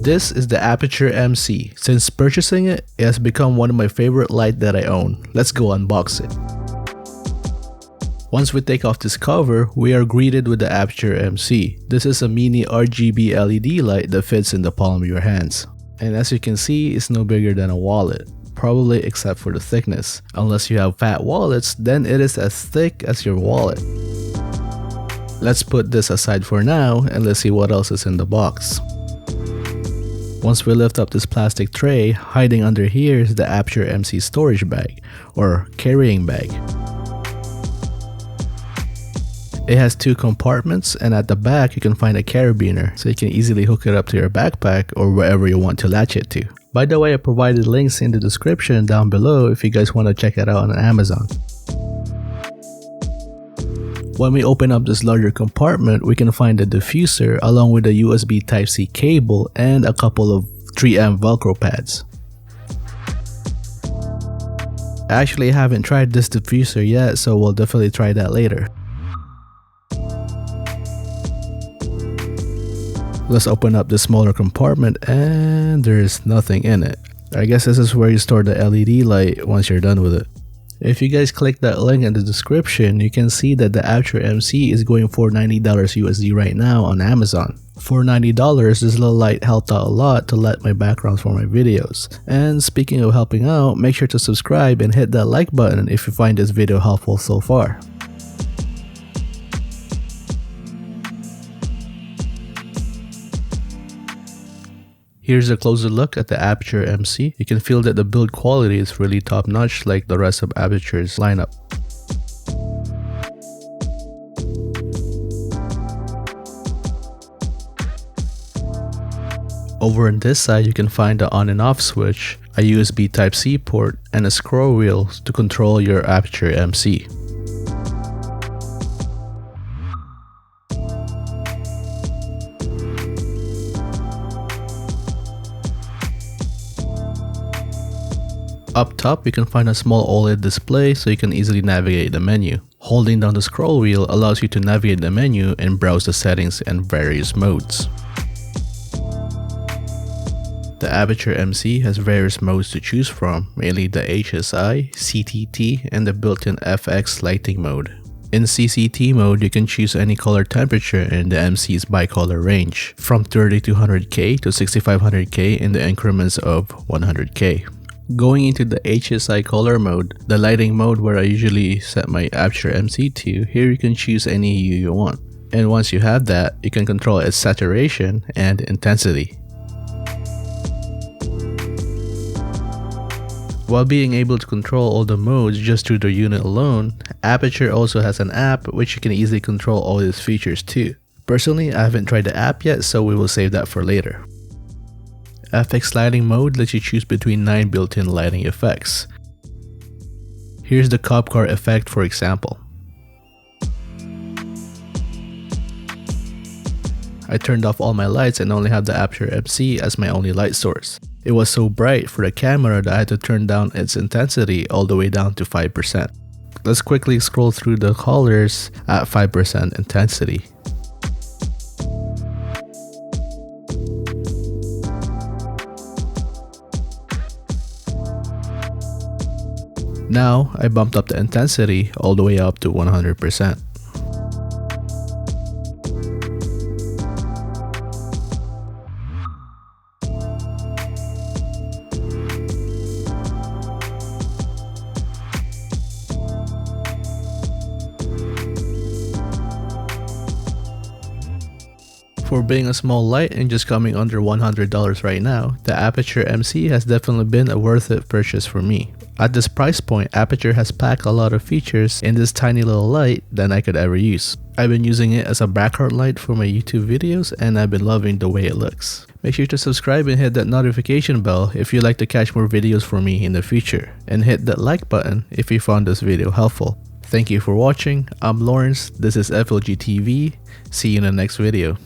This is the Aputure MC. Since purchasing it, it has become one of my favorite lights that I own. Let's go unbox it. Once we take off this cover, we are greeted with the Aputure MC. This is a mini RGB LED light that fits in the palm of your hands. And as you can see, it's no bigger than a wallet. Probably except for the thickness. Unless you have fat wallets, then it is as thick as your wallet. Let's put this aside for now and let's see what else is in the box. Once we lift up this plastic tray, hiding under here is the Aputure MC storage bag, or carrying bag. It has two compartments, and at the back you can find a carabiner, so you can easily hook it up to your backpack or wherever you want to latch it to. By the way, I provided links in the description down below if you guys want to check it out on Amazon. When we open up this larger compartment, we can find the diffuser along with a USB Type-C cable and a couple of 3M Velcro pads. I actually haven't tried this diffuser yet, so we'll definitely try that later. Let's open up the smaller compartment and there's nothing in it. I guess this is where you store the LED light once you're done with it. If you guys click that link in the description, you can see that the Aputure MC is going for $90 USD right now on Amazon. For $90, this little light helped out a lot to light my backgrounds for my videos. And speaking of helping out, make sure to subscribe and hit that like button if you find this video helpful so far. Here's a closer look at the Aputure MC. You can feel that the build quality is really top notch like the rest of Aputure's lineup. Over on this side you can find the on and off switch, a USB Type-C port, and a scroll wheel to control your Aputure MC. Up top, you can find a small OLED display so you can easily navigate the menu. Holding down the scroll wheel allows you to navigate the menu and browse the settings and various modes. The Aputure MC has various modes to choose from, mainly the HSI, CTT, and the built-in FX lighting mode. In CCT mode, you can choose any color temperature in the MC's bicolor range, from 3200K to 6500K in the increments of 100K. Going into the HSI color mode, the lighting mode where I usually set my Aputure MC to, here you can choose any hue you want. And once you have that, you can control its saturation and intensity. While being able to control all the modes just through the unit alone, Aputure also has an app which you can easily control all these features too. Personally, I haven't tried the app yet, so we will save that for later. FX lighting mode lets you choose between 9 built-in lighting effects. Here's the cop car effect for example. I turned off all my lights and only have the Aputure MC as my only light source. It was so bright for the camera that I had to turn down its intensity all the way down to 5%. Let's quickly scroll through the colors at 5% intensity. Now, I bumped up the intensity all the way up to 100%. For being a small light and just coming under $100 right now, the Aputure MC has definitely been a worth it purchase for me. At this price point, Aputure has packed a lot of features in this tiny little light than I could ever use. I've been using it as a background light for my YouTube videos and I've been loving the way it looks. Make sure to subscribe and hit that notification bell if you'd like to catch more videos from me in the future. And hit that like button if you found this video helpful. Thank you for watching. I'm Lawrence, this is FLG TV. See you in the next video.